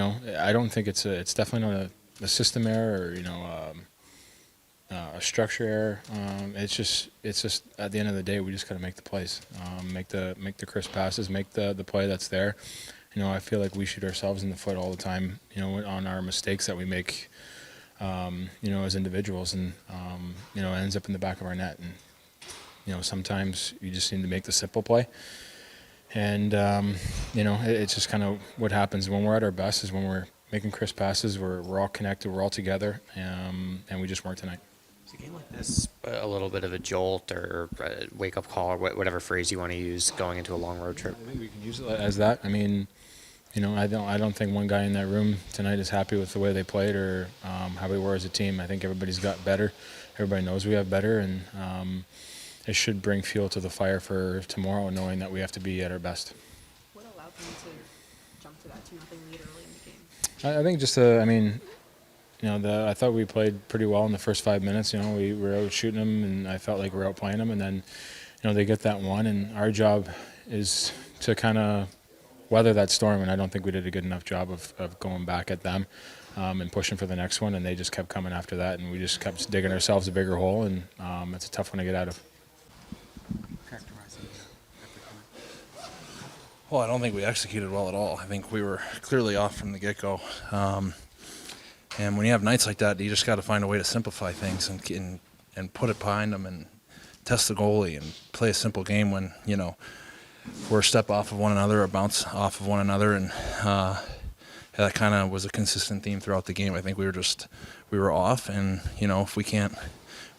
I don't think it's definitely not a system error or a structure error. It's just at the end of the day, we just got to make the plays, make the crisp passes, make the play that's there. I feel like we shoot ourselves in the foot all the time, on our mistakes that we make, as individuals, and it ends up in the back of our net. And sometimes you just need to make the simple play. And it's just kind of what happens when we're at our best is when we're making crisp passes. We're all connected, we're all together, and we just weren't tonight. Is a game like this a little bit of a jolt or a wake-up call, or whatever phrase you want to use, going into a long road trip? I think we can use it as that. I mean, I don't think one guy in that room tonight is happy with the way they played or how we were as a team. I think everybody's got better. Everybody knows we have better, and it should bring fuel to the fire for tomorrow, knowing that we have to be at our best. What allowed them to jump to that 2-0 lead early in the game? I think just, I thought we played pretty well in the first 5 minutes. We were out shooting them, and I felt like we were out playing them. And then, they get that one, and our job is to kind of weather that storm. And I don't think we did a good enough job of going back at them and pushing for the next one. And they just kept coming after that, and we just kept digging ourselves a bigger hole. And it's a tough one to get out of. Well, I don't think we executed well at all. I think we were clearly off from the get-go. And when you have nights like that, you just got to find a way to simplify things and put it behind them and test the goalie and play a simple game when, we're a step off of one another or bounce off of one another. And that kind of was a consistent theme throughout the game. I think we were off. And, if we can't,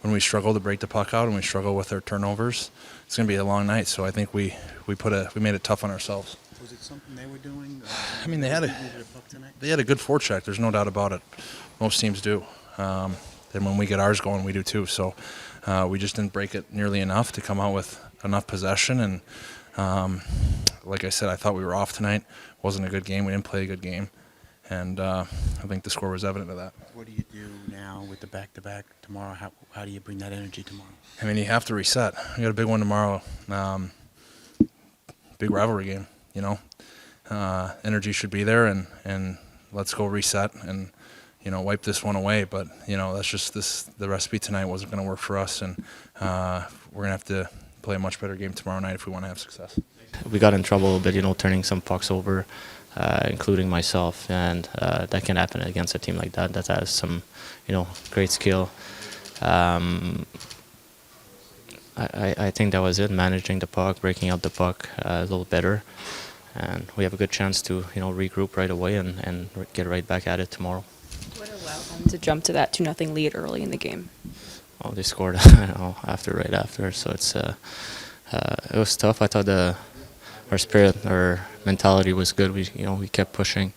when we struggle to break the puck out and we struggle with our turnovers, it's going to be a long night. So I think we made it tough on ourselves. Was it something they were doing? I mean, they had a good forecheck. There's no doubt about it. Most teams do. And when we get ours going, we do too. So we just didn't break it nearly enough to come out with enough possession. And like I said, I thought we were off tonight. Wasn't a good game. We didn't play a good game. And I think the score was evident of that. What do you do now with the back-to-back tomorrow? How do you bring that energy tomorrow? I mean, you have to reset. We got a big one tomorrow. Big rivalry game, Energy should be there, and let's go reset and, wipe this one away. But, that's just the recipe tonight wasn't going to work for us, and we're going to have to play a much better game tomorrow night if we want to have success. We got in trouble a bit, turning some pucks over, including myself, and that can happen against a team like that has some, great skill. I think that was it, managing the puck, breaking up the puck a little better. And we have a good chance to, regroup right away and get right back at it tomorrow. What allowed them to jump to that 2-0 lead early in the game? Oh, they scored right after. So it was tough. I thought our spirit, our mentality was good. We kept pushing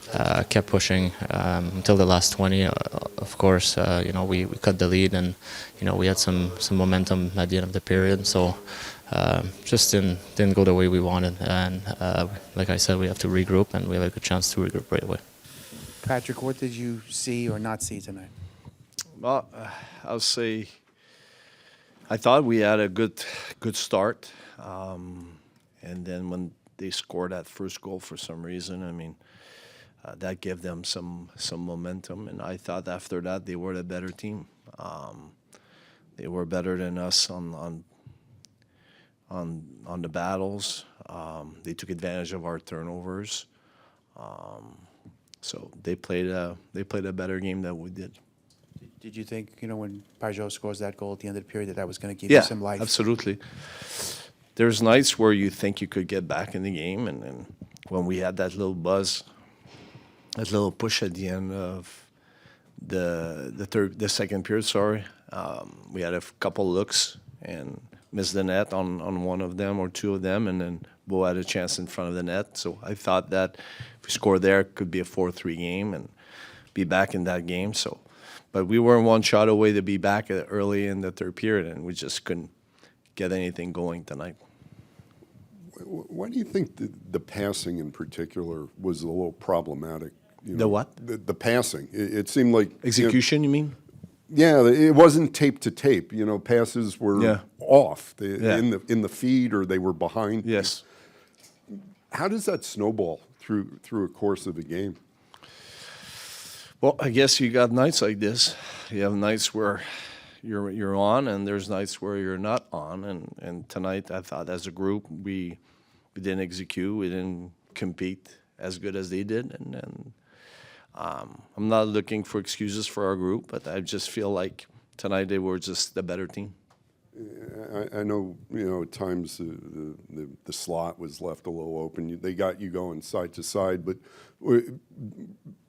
until the last 20. Of course, we cut the lead, and we had some momentum at the end of the period. So just didn't go the way we wanted. And like I said, we have to regroup, and we have a good chance to regroup right away. Patrick, what did you see or not see tonight? Well, I'll say I thought we had a good start, and then when they scored that first goal for some reason, I mean, that gave them some momentum, and I thought after that they were the better team. They were better than us on the battles. They took advantage of our turnovers. So they played a better game than we did. Did you think, when Pageau scores that goal at the end of the period, that was going to give you some life? Yeah, absolutely. There's nights where you think you could get back in the game, and when we had that little buzz, that little push at the end of the second period, we had a couple looks and missed the net on one of them or two of them, and then Bo had a chance in front of the net. So I thought that if we score there, it could be a 4-3 game and be back in that game. But we were one shot away to be back early in the third period, and we just couldn't get anything going tonight. Why do you think the passing in particular was a little problematic? The what? The passing. It seemed like execution. You mean? Yeah, it wasn't tape to tape. Passes were off in the feed, or they were behind. Yes. How does that snowball through a course of a game? Well, I guess you got nights like this. You have nights where you're on, and there's nights where you're not on. And tonight, I thought as a group, we didn't execute, we didn't compete as good as they did, and I'm not looking for excuses for our group, but I just feel like tonight they were just the better team. I know, at times the slot was left a little open. They got you going side to side, but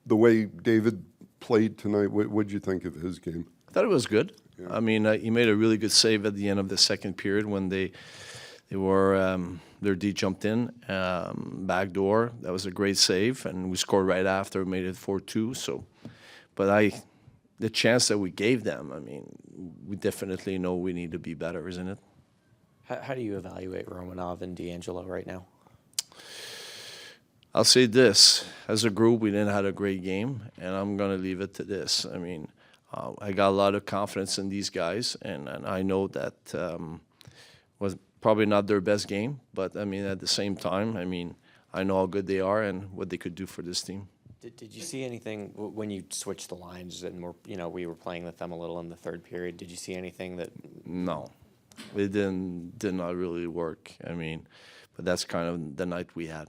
the way David played tonight, what did you think of his game? I thought it was good. Yeah. I mean, he made a really good save at the end of the second period when they were their D jumped in back door. That was a great save, and we scored right after, made it 4-2. So, but the chance that we gave them, I mean, we definitely know we need to be better, isn't it? How do you evaluate Romanov and D'Angelo right now? I'll say this. As a group, we didn't have a great game, and I'm going to leave it to this. I mean, I got a lot of confidence in these guys, and I know that was probably not their best game, but, I mean, at the same time, I mean, I know how good they are and what they could do for this team. Did you see anything when you switched the lines and we were playing with them a little in the third period? Did you see anything that? No, it did not really work. I mean, but that's kind of the night we had,